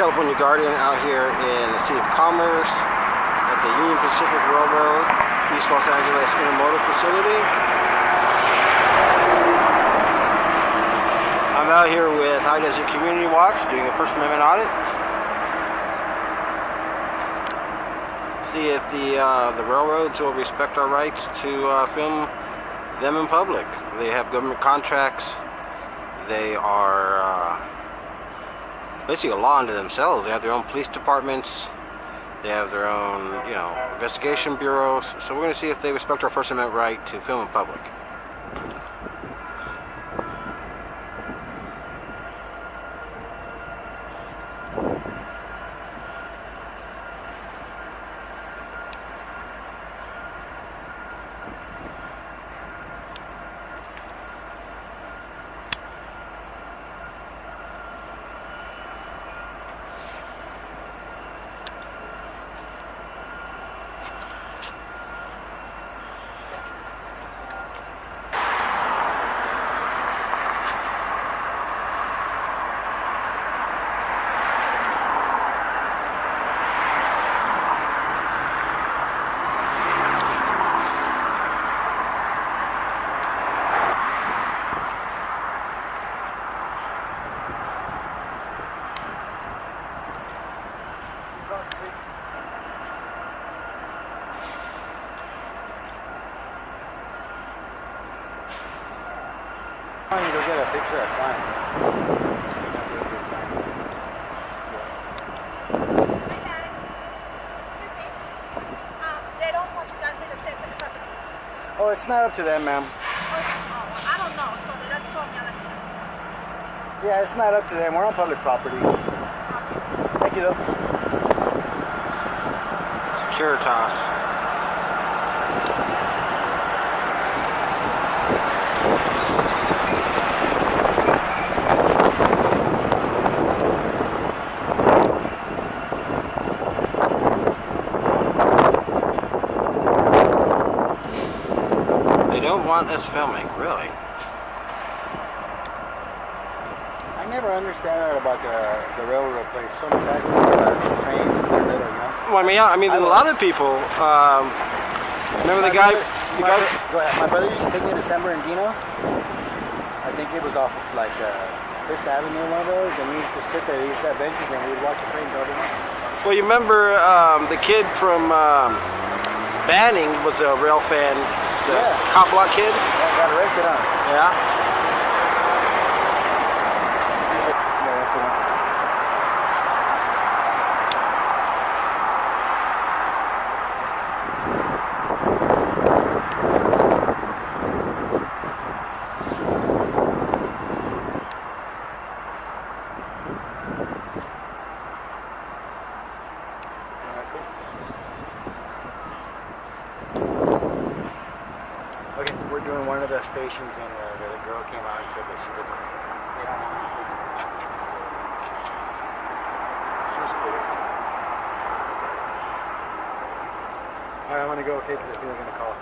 California Guardian out here in the City of Commerce at the Union Pacific Railroad, East Los Angeles Intermodal Facility. I'm out here with High Desert Community Watch doing a First Amendment audit. See if the railroads will respect our rights to film them in public. They have government contracts. They are basically a law unto themselves. They have their own police departments. They have their own, investigation bureaus. So we're going to see if they respect our First Amendment right to film in public. I want you to go get a picture of that sign. They don't want you guys to take the property. Oh, it's not up to them, ma'am. I don't know, so they just told me I'll let you know. Yeah, it's not up to them. We're on public property. Thank you, though. Securitas. Don't want us filming, really. I never understand that about the railroad place. So much faster than trains since they're little, Well, I mean, a lot of people. Remember the guy? Go ahead. My brother used to take me to San Bernardino. I think it was off of like Fifth Avenue, one of those, and we used to sit there. They used to have benches, and we would watch the trains all day long. Well, you remember the kid from Banning was a rail fan. The cop block kid? Yeah, got arrested, huh? Yeah. Yeah, that's the one. Okay, we're doing one of the stations, and the girl came out and said that they don't want us to do it. So, she was cool. Alright, I'm gonna go, okay, because I think they're gonna call.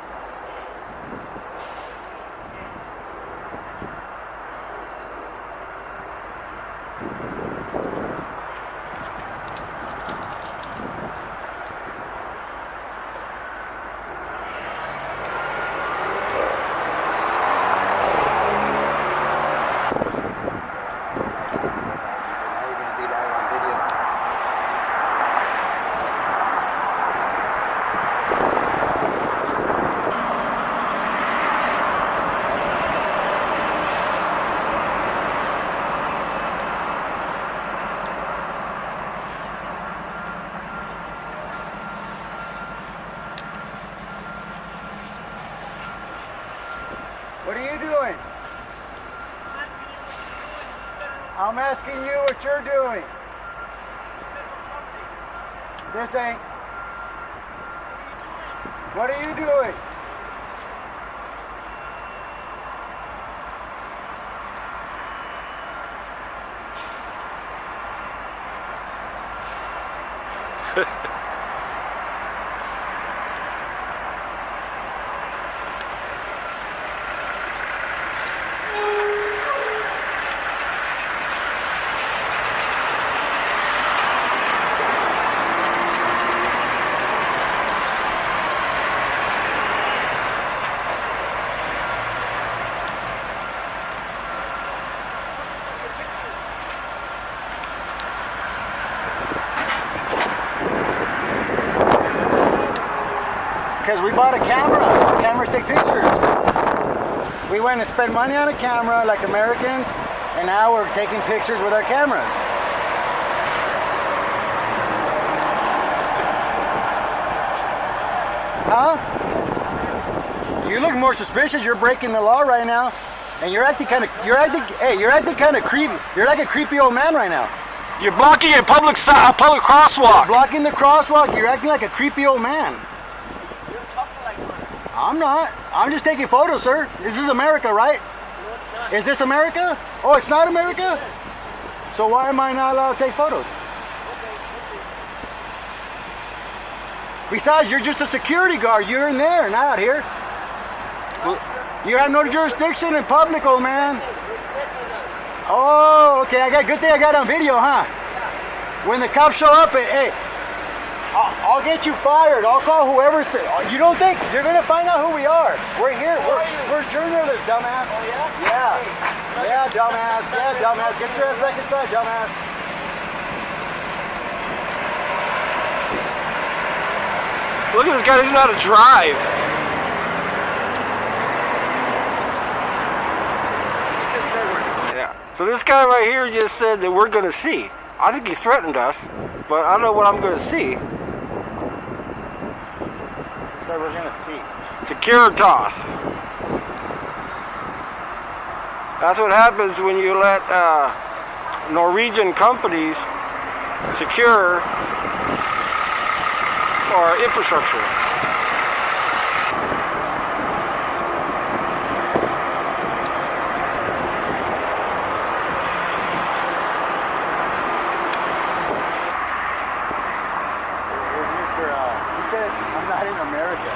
What are you doing? I'm asking you what you're doing. This ain't. What are you doing? Because we bought a camera. Cameras take pictures. We went and spent money on a camera like Americans, and now we're taking pictures with our cameras. Huh? You look more suspicious. You're breaking the law right now, and you're acting kind of creepy. You're like a creepy old man right now. You're blocking a public crosswalk. Blocking the crosswalk. You're acting like a creepy old man. You're talking like one. I'm not. I'm just taking photos, sir. This is America, right? No, it's not. Is this America? Oh, it's not America? So why am I not allowed to take photos? Okay, let's see. Besides, you're just a security guard. You're in there, not out here. You have no jurisdiction in public, old man. Oh, okay. Good thing I got on video, huh? When the cops show up, hey, I'll get you fired. I'll call whoever. You don't think you're gonna find out who we are? We're here. We're journalists, dumbass. Oh, yeah? Yeah. Hey, Yeah, dumbass. Yeah, dumbass. Get your ass back inside, dumbass. Look at this guy, doesn't know how to drive. Yeah. So this guy right here just said that we're gonna see. I think he threatened us, but I don't know what I'm gonna see. So we're gonna see. Securitas. That's what happens when you let Norwegian companies secure our infrastructure. Here's Mr. He said, I'm not in America.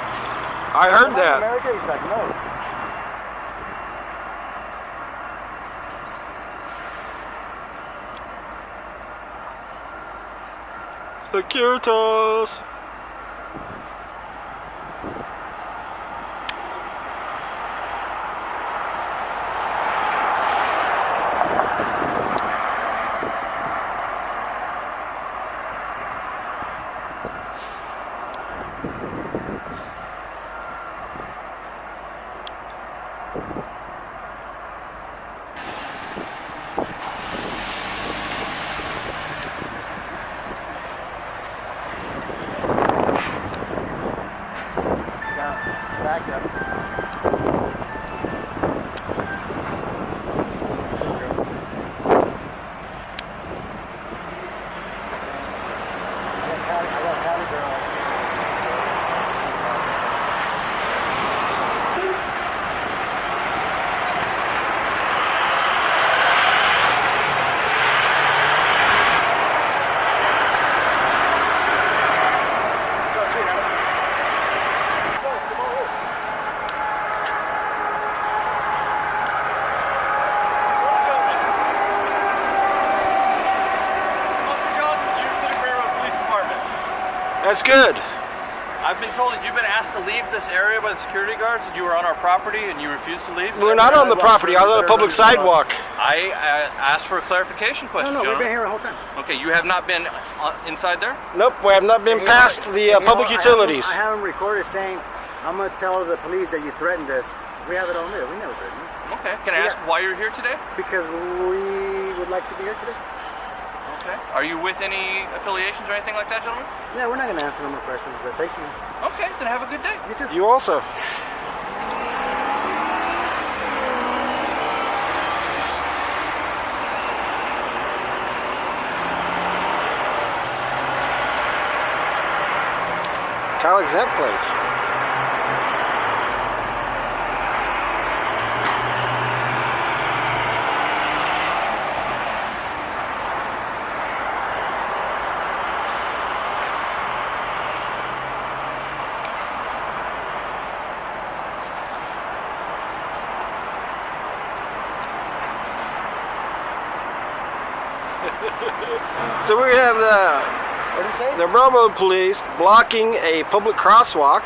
I heard In that. America? He's like, no. Securitas. Back up. That's good. I've been told that you've been asked to leave this area by the security guards, that you were on our property and you refused to leave. We're not on the property. I was on a public sidewalk. I asked for a clarification question, No, we've been gentlemen. here the whole time. Okay, you have not been inside there? Nope, we have not been past the public utilities. I have him recorded saying, I'm going to tell the police that you threatened us. We have it on video. We never threatened you. Okay, can I ask why you're here today? Because we would like to be here today. Okay. Are you with any affiliations or anything like that, gentlemen? Yeah, we're not going to answer no more questions, but thank you. Okay, then have a good day. You too. You also. Kyle exempt plates. So we have What did he say? the railroad police blocking a public crosswalk.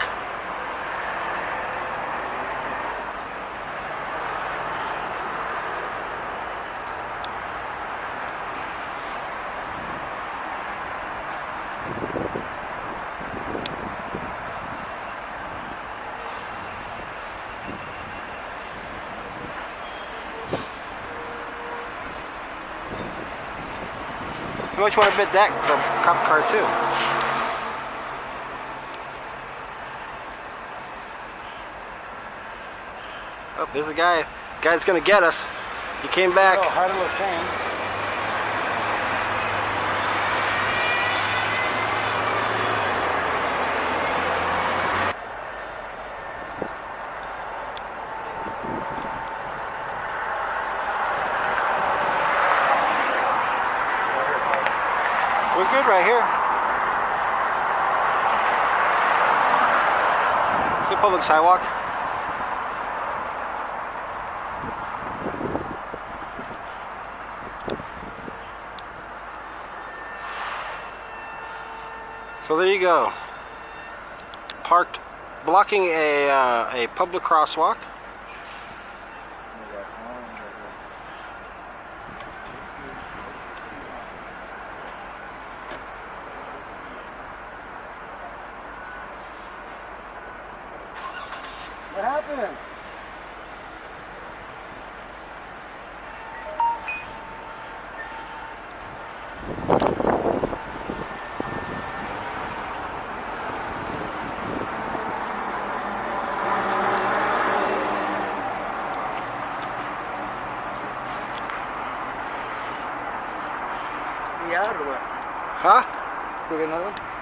which one a bit that? It's a cop car too. Oh, there's a guy. Guy's gonna get us. He came back. Oh, how to look thing. We're good right here. See the public sidewalk? So there you go. Parked, blocking a public crosswalk. What happened? Yeah, or what? Huh? Go get another one?